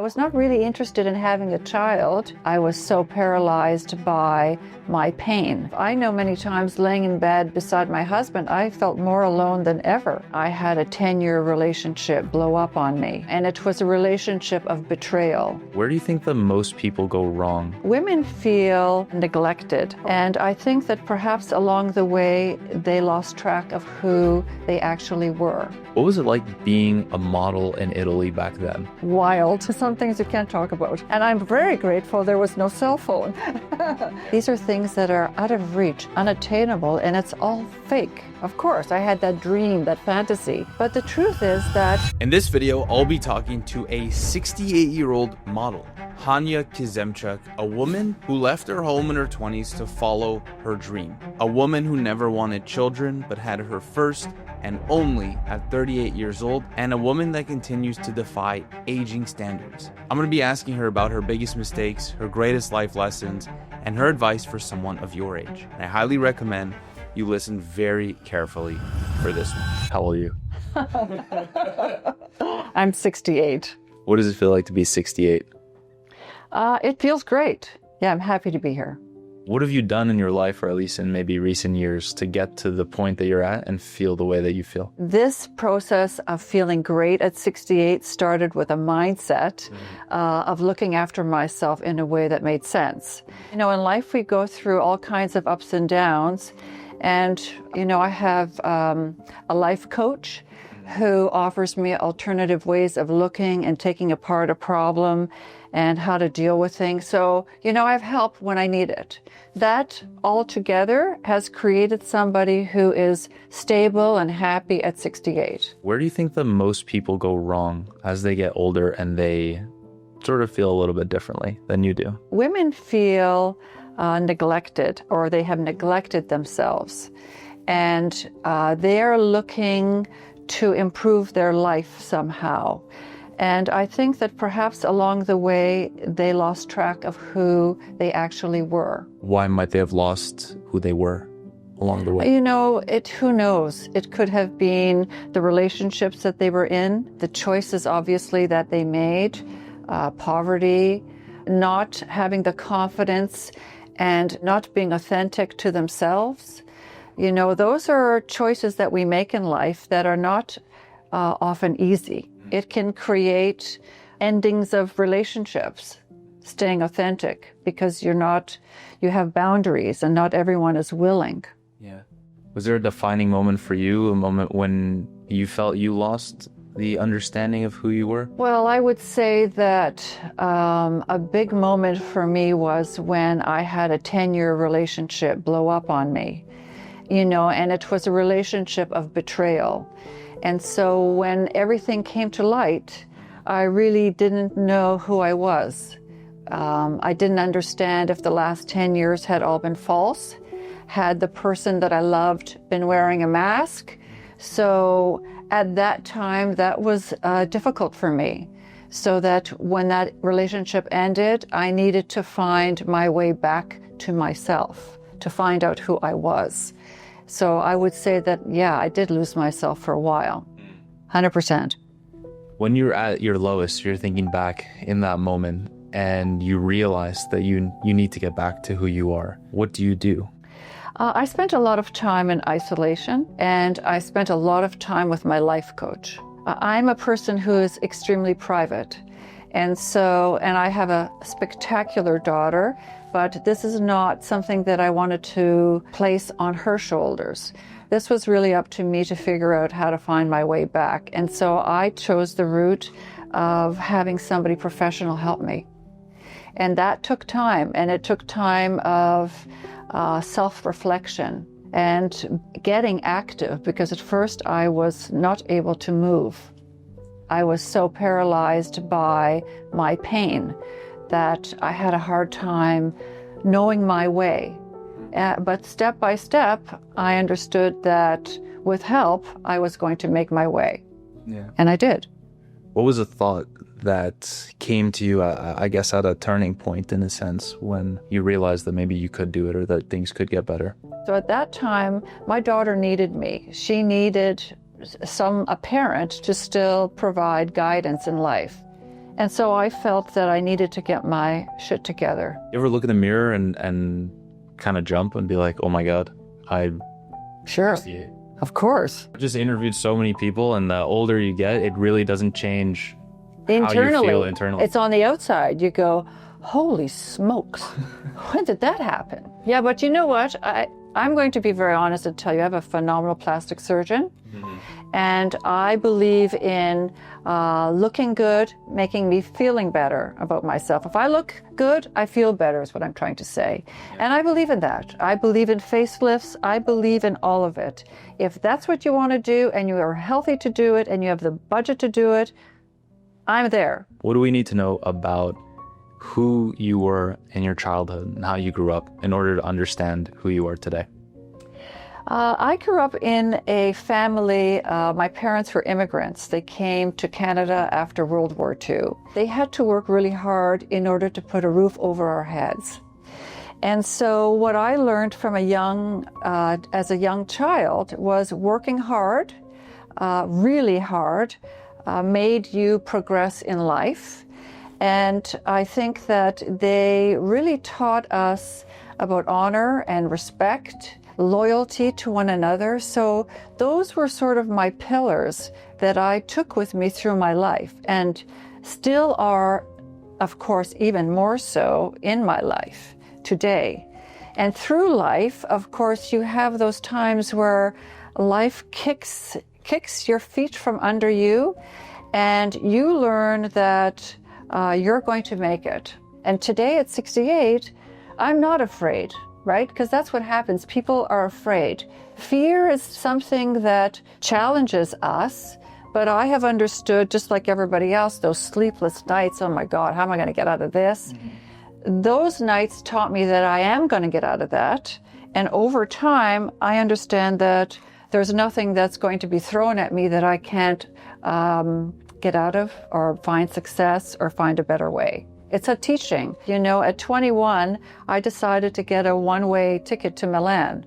was not really interested in having a child. I was so paralyzed by my pain. I know many times laying in bed beside my husband, I felt more alone than ever. I had a 10-year relationship blow up on me, and it was a relationship of betrayal. Where do you think that most people go wrong? Women feel neglected, and I think that perhaps along the way they lost track of who they actually were. What was it like being a model in Italy back then? Wild. Some things you can't talk about. And I'm very grateful there was no cell phone. These are things that are out of reach, unattainable, and it's all fake. Of course, I had that dream, that fantasy. But the truth is that... In this video, I'll be talking to a 68-year-old model, Hanya Kizemchuk, a woman who left her home in her 20s to follow her dream. A woman who never wanted children, but had her first and only at 38 years old, and a woman that continues to defy aging standards. I'm going to be asking her about her biggest mistakes, her greatest life lessons, and her advice for someone of your age. And I highly recommend you listen very carefully for this one. How old are you? I'm 68. What does it feel like to be 68? It feels great. Yeah, I'm happy to be here. What have you done in your life, or at least in maybe recent years, to get to the point that you're at and feel the way that you feel? This process of feeling great at 68 started with a mindset of looking after myself in a way that made sense. You know, in life we go through all kinds of ups and downs. And, you know, I have a life coach who offers me alternative ways of looking and taking apart a problem and how to deal with things. So, you know, I have help when I need it. That all together has created somebody who is stable and happy at 68. Where do you think that most people go wrong as they get older and they sort of feel a little bit differently than you do? Women feel neglected, or they have neglected themselves. And they are looking to improve their life somehow. And I think that perhaps along the way, they lost track of who they actually were. Why might they have lost who they were along the way? You know, who knows? It could have been the relationships that they were in, the choices, obviously, that they made, poverty, not having the confidence and not being authentic to themselves. You know, those are choices that we make in life that are not often easy. It can create endings of relationships, staying authentic, because you have boundaries and not everyone is willing. Yeah. Was there a defining moment for you, a moment when you felt you lost the understanding of who you were? Well, I would say that a big moment for me was when I had a 10-year relationship blow up on me, you know, and it was a relationship of betrayal. And so when everything came to light, I really didn't know who I was. I didn't understand if the last 10 years had all been false. Had the person that I loved been wearing a mask? So at that time, that was difficult for me. So that when that relationship ended, I needed to find my way back to myself, to find out who I was. So I would say that, yeah, I did lose myself for a while, 100%. When you're at your lowest, you're thinking back in that moment and you realize that you need to get back to who you are. What do you do? I spent a lot of time in isolation, and I spent a lot of time with my life coach. I'm a person who is extremely private. And I have a spectacular daughter, but this is not something that I wanted to place on her shoulders. This was really up to me to figure out how to find my way back. And so I chose the route of having somebody professional help me. And that took time, and it took time of self-reflection and getting active, because at first I was not able to move. I was so paralyzed by my pain that I had a hard time knowing my way. But step by step, I understood that with help, I was going to make my way. Yeah. And I did. What was a thought that came to you, I guess, at a turning point, in a sense, when you realized that maybe you could do it or that things could get better? So at that time, my daughter needed me. She needed a parent to still provide guidance in life. And so I felt that I needed to get my shit together. You ever look in the mirror and kind of jump and be like, oh my God, Sure. Of course. I just interviewed so many people, and the older you get, it really doesn't change Internally, how you feel internally. it's on the outside. You go, holy smokes, when did that happen? Yeah, but you know what? I'm going to be very honest and tell you, I have a phenomenal plastic surgeon. And I believe in looking good, making me feeling better about myself. If I look good, I feel better is what I'm trying to say. And I believe in that. I believe in facelifts. I believe in all of it. If that's what you want to do and you are healthy to do it and you have the budget to do it, I'm there. What do we need to know about who you were in your childhood and how you grew up in order to understand who you are today? I grew up in a family, my parents were immigrants. They came to Canada after World War II. They had to work really hard in order to put a roof over our heads. And so what I learned from as a young child was working hard, really hard, made you progress in life. And I think that they really taught us about honor and respect, loyalty to one another. So those were sort of my pillars that I took with me through my life and still are, of course, even more so in my life today. And through life, of course, you have those times where life kicks your feet from under you and you learn that you're going to make it. And today at 68, I'm not afraid. Right? Because that's what happens. People are afraid. Fear is something that challenges us, but I have understood, just like everybody else, those sleepless nights, oh my God, how am I going to get out of this? Those nights taught me that I am going to get out of that. And over time, I understand that there's nothing that's going to be thrown at me that I can't get out of or find success or find a better way. It's a teaching. You know, at 21, I decided to get a one-way ticket to Milan.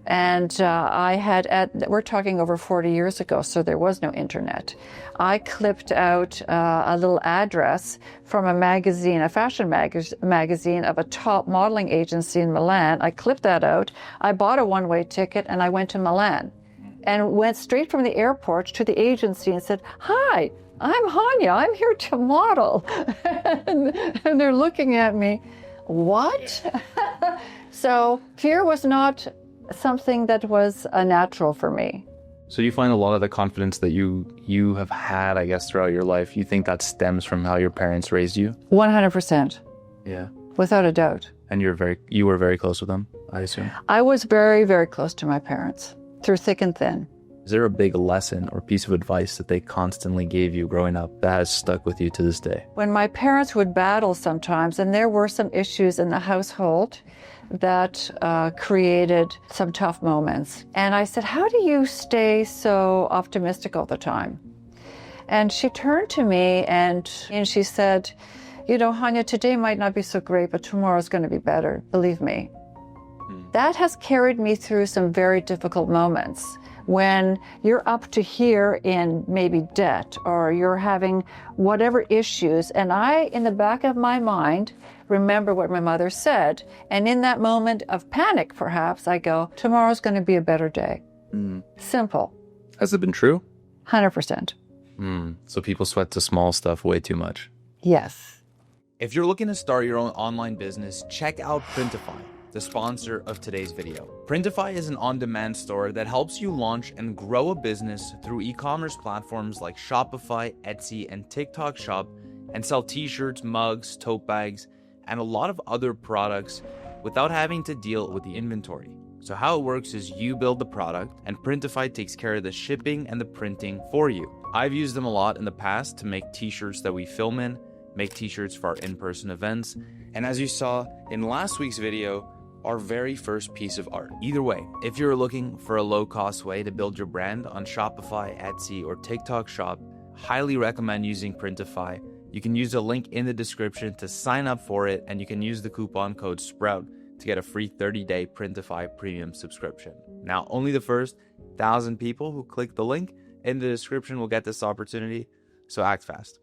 And we're talking over 40 years ago, so there was no internet. I clipped out a little address from a magazine, a fashion magazine of a top modeling agency in Milan. I clipped that out. I bought a one-way ticket and I went to Milan and went straight from the airport to the agency and said, "Hi, I'm Hanya, I'm here to model." and they're looking at me, what? So fear was not something that was natural for me. So you find a lot of the confidence that you have had, I guess, throughout your life, you think that stems from how your parents raised you? 100%. Yeah. Without a doubt. And you were very close with them, I assume? I was very, very close to my parents, through thick and thin. Is there a big lesson or piece of advice that they constantly gave you growing up that has stuck with you to this day? When my parents would battle sometimes, and there were some issues in the household that created some tough moments. And I said, how do you stay so optimistic all the time? And she turned to me and she said, you know, Hanya, today might not be so great, but tomorrow's going to be better. Believe me. That has carried me through some very difficult moments. When you're up to here in maybe debt or you're having whatever issues, and I, in the back of my mind, remember what my mother said, and in that moment of panic, perhaps, I go, tomorrow's going to be a better day. Simple. Has it been true? 100%. So people sweat the small stuff way too much. Yes. If you're looking to start your own online business, check out Printify, the sponsor of today's video. Printify is an on-demand store that helps you launch and grow a business through e-commerce platforms like Shopify, Etsy, and TikTok Shop, and sell t-shirts, mugs, tote bags, and a lot of other products without having to deal with the inventory. So how it works is you build the product and Printify takes care of the shipping and the printing for you. I've used them a lot in the past to make t-shirts that we film in, make t-shirts for our in-person events, and as you saw in last week's video, our very first piece of art. Either way, if you're looking for a low-cost way to build your brand on Shopify, Etsy, or TikTok Shop, highly recommend using Printify. You can use the link in the description to sign up for it, and you can use the coupon code SPROUT to get a free 30-day Printify premium subscription. Now, only the first 1,000 people who click the link in the description will get this opportunity, so act fast.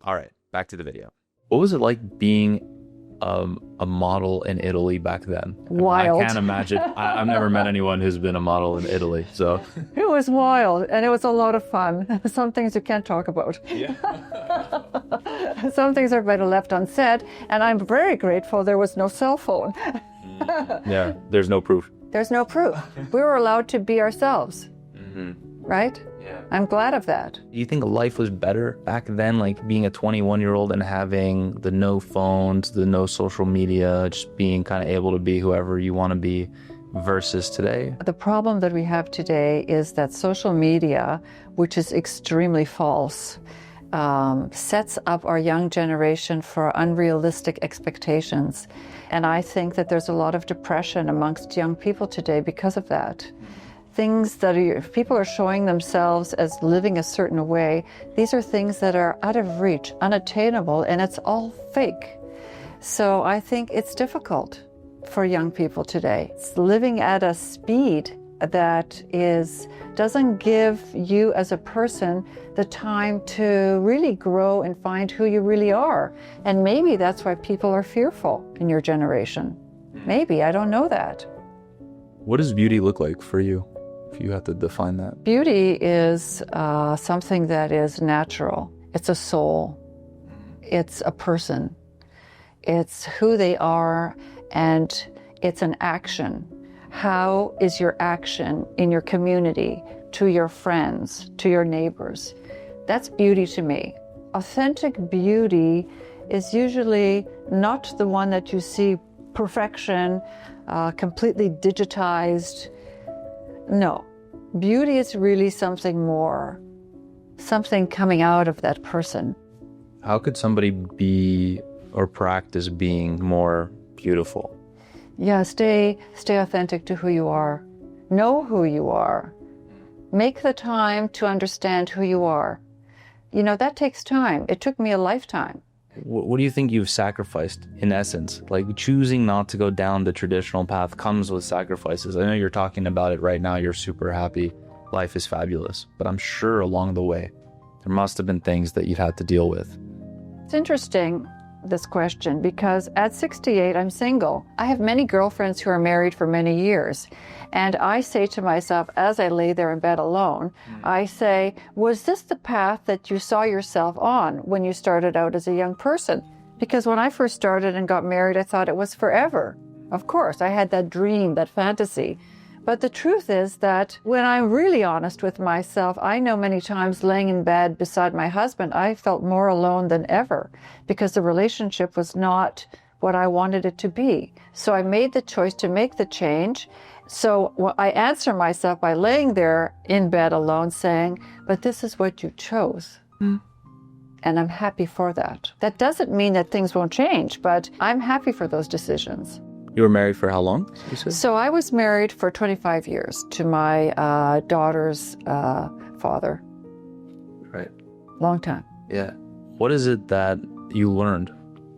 All right, back to the video. What was it like being a model in Italy back then? Wild. I can't imagine. I've never met anyone who's been a model in Italy. So It was wild, and it was a lot of fun. Some things you can't talk about. yeah. Some things are better left unsaid, and I'm very grateful there was no cell phone. Yeah, there's no proof. There's no proof. We were allowed to be ourselves, right? Yeah. I'm glad of that. Do you think life was better back then, like being a 21-year-old and having the no phones, the no social media, just being kind of able to be whoever you want to be versus today? The problem that we have today is that social media, which is extremely false, sets up our young generation for unrealistic expectations. And I think that there's a lot of depression amongst young people today because of that. Things that people are showing themselves as living a certain way, these are things that are out of reach, unattainable, and it's all fake. So I think it's difficult for young people today. It's living at a speed that doesn't give you as a person the time to really grow and find who you really are. And maybe that's why people are fearful in your generation. Maybe, I don't know that. What does beauty look like for you, if you had to define that? Beauty is something that is natural. It's a soul. It's a person. It's who they are, and it's an action. How is your action in your community, to your friends, to your neighbors? That's beauty to me. Authentic beauty is usually not the one that you see perfection, completely digitized. No, beauty is really something more, something coming out of that person. How could somebody be or practice being more beautiful? Yeah, stay authentic to who you are. Know who you are. Make the time to understand who you are. You know, that takes time. It took me a lifetime. What do you think you've sacrificed in essence? Like choosing not to go down the traditional path comes with sacrifices. I know you're talking about it right now. You're super happy. Life is fabulous. But I'm sure along the way, there must have been things that you've had to deal with. It's interesting, this question, because at 68, I'm single. I have many girlfriends who are married for many years. And I say to myself, as I lay there in bed alone, I say, was this the path that you saw yourself on when you started out as a young person? Because when I first started and got married, I thought it was forever. Of course, I had that dream, that fantasy. But the truth is that when I'm really honest with myself, I know many times laying in bed beside my husband, I felt more alone than ever because the relationship was not what I wanted it to be. So I made the choice to make the change. So I answer myself by laying there in bed alone saying, but this is what you chose. And I'm happy for that. That doesn't mean that things won't change, but I'm happy for those decisions. You were married for how long, you said? So I was married for 25 years to my daughter's father. Right. Long time. Yeah. What is it that you learned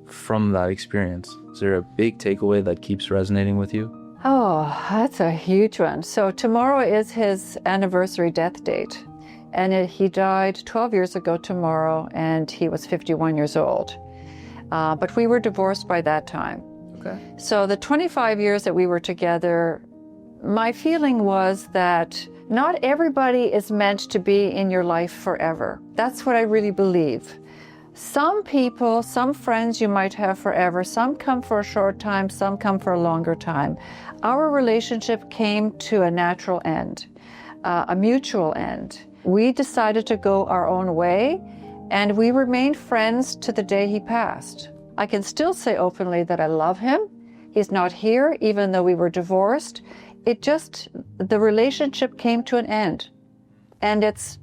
from that experience? Is there a big takeaway that keeps resonating with you? Oh, that's a huge one. So tomorrow is his anniversary death date. And he died 12 years ago tomorrow, and he was 51 years old. But we were divorced by that time. Okay. So the 25 years that we were together, my feeling was that not everybody is meant to be in your life forever. That's what I really believe. Some people, some friends you might have forever, some come for a short time, some come for a longer time. Our relationship came to a natural end, a mutual end. We decided to go our own way, and we remained friends to the day he passed. I can still say openly that I love him. He's not here, even though we were divorced. The relationship came to an end. And it's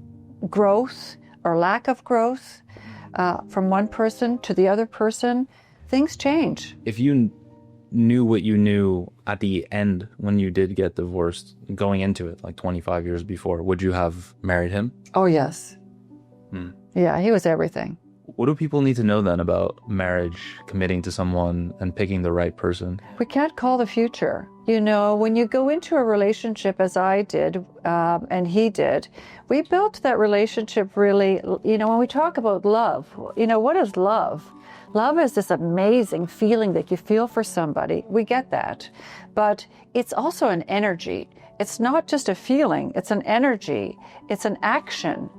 growth or lack of growth from one person to the other person. Things change. If you knew what you knew at the end when you did get divorced, going into it, like 25 years before, would you have married him? Oh, yes. Yeah, he was everything. What do people need to know then about marriage, committing to someone, and picking the right person? We can't call the future. You know, when you go into a relationship, as I did, and he did, we built that relationship really, you know, when we talk about love, you know, what is love? Love is this amazing feeling that you feel for somebody. We get that. But it's also an energy. It's not just a feeling, it's an energy, it's an action.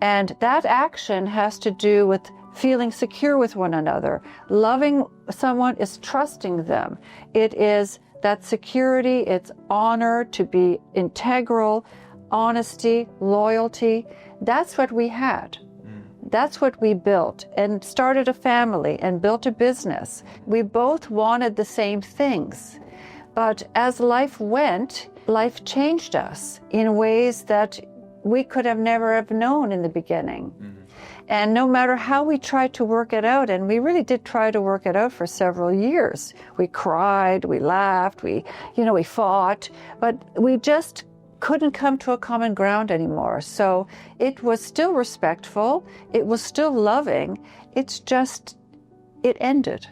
And that action has to do with feeling secure with one another. Loving someone is trusting them. It is that security, it's honor, to be integral, honesty, loyalty. That's what we had. That's what we built, and started a family and built a business. We both wanted the same things. But as life went, life changed us in ways that we could have never have known in the beginning. And no matter how we tried to work it out, and we really did try to work it out for several years. We cried, we laughed, we fought, but we just couldn't come to a common ground anymore. So it was still respectful, it was still loving, it ended.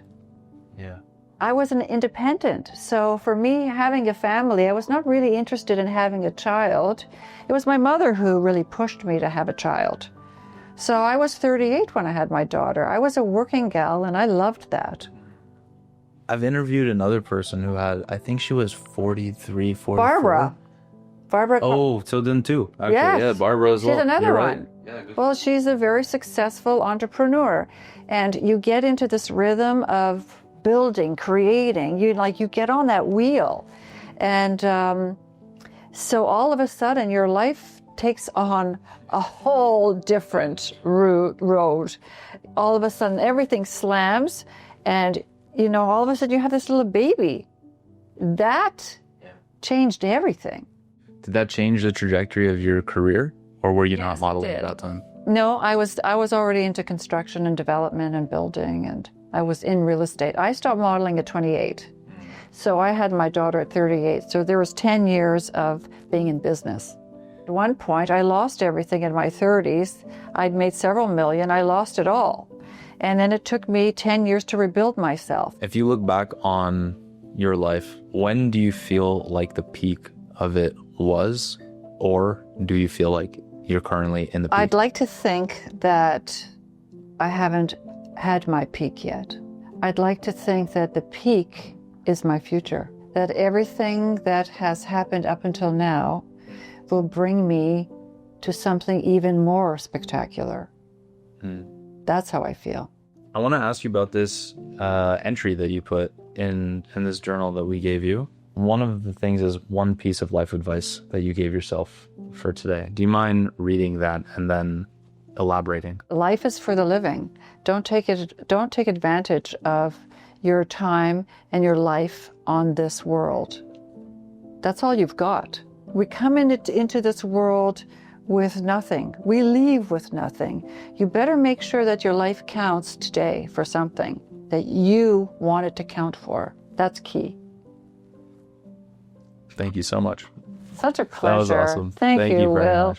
Yeah. I was an independent. So for me, having a family, I was not really interested in having a child. It was my mother who really pushed me to have a child. So I was 38 when I had my daughter. I was a working gal, and I loved that. I've interviewed another person who had, I think she was 43, 44. Barbara. Oh, so then two. Actually, yes. Yeah, Barbara as well. She's another You're one. Right. Yeah, good. Well, she's a very successful entrepreneur. And you get into this rhythm of building, creating. You get on that wheel. And so all of a sudden, your life takes on a whole different road. All of a sudden, everything slams, and all of a sudden you have this little baby. That changed everything. Did that change the trajectory of your career, or were you not Yes, modeling it at did. that time? No, I was already into construction and development and building, and I was in real estate. I stopped modeling at 28. So I had my daughter at 38. So there was 10 years of being in business. At one point, I lost everything in my 30s. I'd made several million. I lost it all. And then it took me 10 years to rebuild myself. If you look back on your life, when do you feel like the peak of it was? Or do you feel like you're currently in the peak? I'd like to think that I haven't had my peak yet. I'd like to think that the peak is my future. That everything that has happened up until now will bring me to something even more spectacular. That's how I feel. I want to ask you about this entry that you put in this journal that we gave you. One of the things is one piece of life advice that you gave yourself for today. Do you mind reading that and then elaborating? Life is for the living. Don't take advantage of your time and your life on this world. That's all you've got. We come into this world with nothing. We leave with nothing. You better make sure that your life counts today for something that you want it to count for. That's key. Thank you so much. Such a pleasure. That was awesome. Thank you, very Will. much.